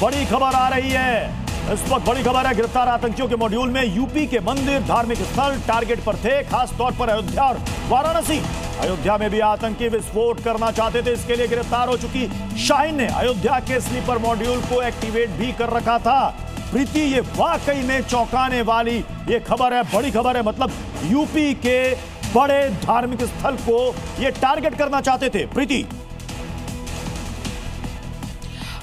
बड़ी खबर आ रही है। इस वक्त बड़ी खबर है, गिरफ्तार आतंकियों के मॉड्यूल में यूपी के मंदिर, धार्मिक स्थल टारगेट पर थे, खास तौर पर अयोध्या और वाराणसी। अयोध्या में भी आतंकी विस्फोट करना चाहते थे, इसके लिए गिरफ्तार हो चुकी शाहीन ने अयोध्या के स्लीपर मॉड्यूल को एक्टिवेट भी कर रखा था। प्रीति, ये वाकई में चौंकाने वाली ये खबर है, बड़ी खबर है। मतलब यूपी के बड़े धार्मिक स्थल को ये टारगेट करना चाहते थे। प्रीति,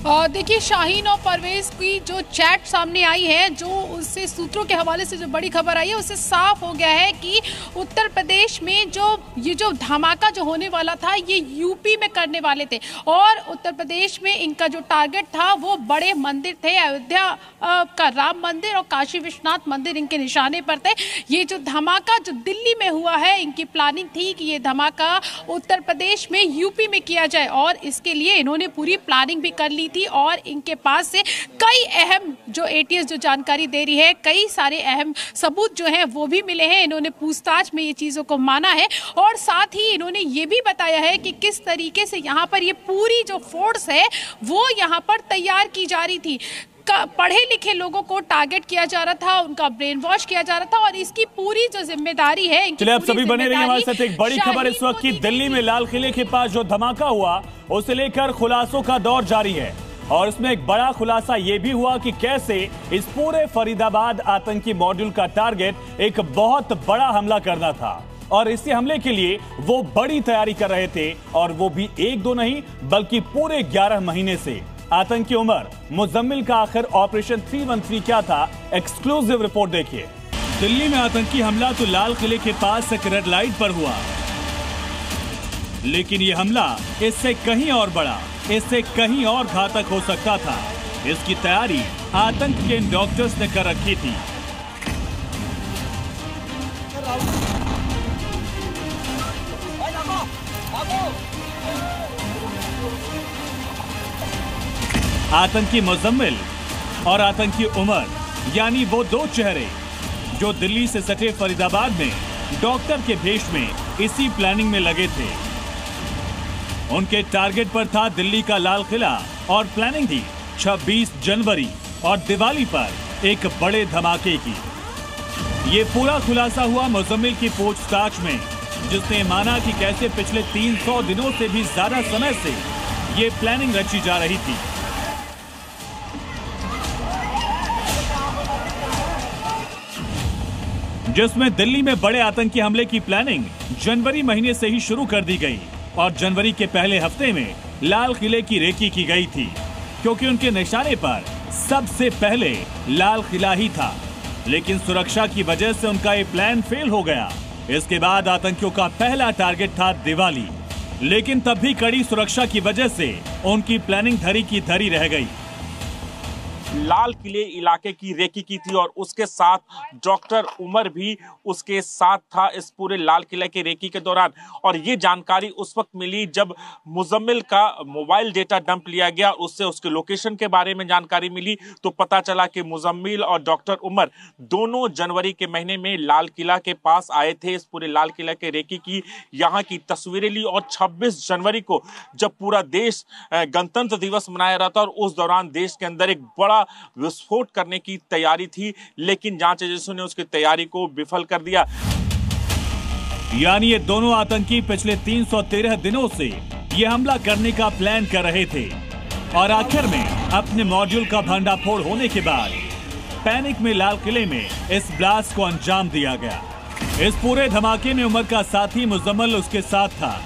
देखिए, शाहीन और परवेज की जो चैट सामने आई है, जो उससे सूत्रों के हवाले से जो बड़ी खबर आई है, उससे साफ हो गया है कि उत्तर प्रदेश में जो धमाका जो होने वाला था, ये यूपी में करने वाले थे। और उत्तर प्रदेश में इनका जो टारगेट था वो बड़े मंदिर थे। अयोध्या का राम मंदिर और काशी विश्वनाथ मंदिर इनके निशाने पर थे। ये जो धमाका जो दिल्ली में हुआ है, इनकी प्लानिंग थी कि ये धमाका उत्तर प्रदेश में यूपी में किया जाए, और इसके लिए इन्होंने पूरी प्लानिंग भी कर ली थी। और इनके पास से कई अहम जो एटीएस जो जानकारी दे रही है, कई सारे अहम सबूत जो हैं वो भी मिले हैं। इन्होंने पूछताछ में ये चीजों को माना है, और साथ ही इन्होंने ये भी बताया है कि किस तरीके से यहाँ पर ये पूरी जो फोर्स है वो यहाँ पर तैयार की जा रही थी। पढ़े लिखे लोगों को टारगेट किया जा रहा था, उनका ब्रेन वॉश किया जा रहा था, और इसकी पूरी जो जिम्मेदारी है। चलिए, आप सभी बने रहिए हमारे साथ। एक बड़ी खबर इस वक्त की, दिल्ली में लाल किले के पास जो धमाका हुआ उसे लेकर खुलासों का दौर जारी है। और इसमें एक बड़ा खुलासा यह भी हुआ कि कैसे इस पूरे फरीदाबाद आतंकी मॉड्यूल का टारगेट एक बहुत बड़ा हमला करना था, और इसी हमले के लिए वो बड़ी तैयारी कर रहे थे, और वो भी एक दो नहीं बल्कि पूरे 11 महीने से। आतंकी उमर मुजम्मिल का आखिर ऑपरेशन 313 क्या था, एक्सक्लूसिव रिपोर्ट देखिए। दिल्ली में आतंकी हमला तो लाल किले के पास एक रेड लाइट पर हुआ, लेकिन ये हमला इससे कहीं और बड़ा, इससे कहीं और घातक हो सकता था। इसकी तैयारी आतंक के इन डॉक्टर्स ने कर रखी थी। आतंकी मुजम्मिल और आतंकी उमर, यानी वो दो चेहरे जो दिल्ली से सटे फरीदाबाद में डॉक्टर के भेष में इसी प्लानिंग में लगे थे। उनके टारगेट पर था दिल्ली का लाल किला, और प्लानिंग थी 26 जनवरी और दिवाली पर एक बड़े धमाके की। ये पूरा खुलासा हुआ मुजम्मिल की पूछताछ में, जिसने माना कि कैसे पिछले 300 दिनों से भी ज्यादा समय से ये प्लानिंग रची जा रही थी। जिसमें दिल्ली में बड़े आतंकी हमले की प्लानिंग जनवरी महीने से ही शुरू कर दी गई, और जनवरी के पहले हफ्ते में लाल किले की रेकी की गई थी, क्योंकि उनके निशाने पर सबसे पहले लाल किला ही था। लेकिन सुरक्षा की वजह से उनका ये प्लान फेल हो गया। इसके बाद आतंकियों का पहला टारगेट था दिवाली, लेकिन तब भी कड़ी सुरक्षा की वजह से उनकी प्लानिंग धरी की धरी रह गई। लाल किले इलाके की रेकी की थी, और उसके साथ डॉक्टर उमर भी उसके साथ था इस पूरे लाल किले के रेकी के दौरान। और ये जानकारी उस वक्त मिली जब मुजम्मिल का मोबाइल डेटा डंप लिया गया, उससे उसके लोकेशन के बारे में जानकारी मिली। तो पता चला कि मुजम्मिल और डॉक्टर उमर दोनों जनवरी के महीने में लाल किला के पास आए थे। इस पूरे लाल किला के रेकी की यहाँ की तस्वीरें ली, और 26 जनवरी को जब पूरा देश गणतंत्र दिवस मनाया रहा था, और उस दौरान देश के अंदर एक बड़ा विस्फोट करने की तैयारी थी, लेकिन जांच एजेंसियों ने उसकी तैयारी को विफल कर दिया। यानी ये दोनों आतंकी पिछले 313 दिनों से ये हमला करने का प्लान कर रहे थे, और आखिर में अपने मॉड्यूल का भंडाफोड़ होने के बाद पैनिक में लाल किले में इस ब्लास्ट को अंजाम दिया गया। इस पूरे धमाके में उमर का साथी मुजम्मिल उसके साथ था,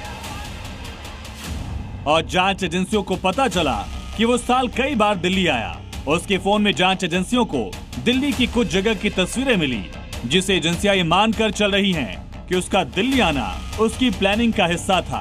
और जांच एजेंसियों को पता चला कि वो साल कई बार दिल्ली आया। उसके फोन में जांच एजेंसियों को दिल्ली की कुछ जगह की तस्वीरें मिली, जिसे एजेंसियां ये मानकर चल रही हैं कि उसका दिल्ली आना उसकी प्लानिंग का हिस्सा था।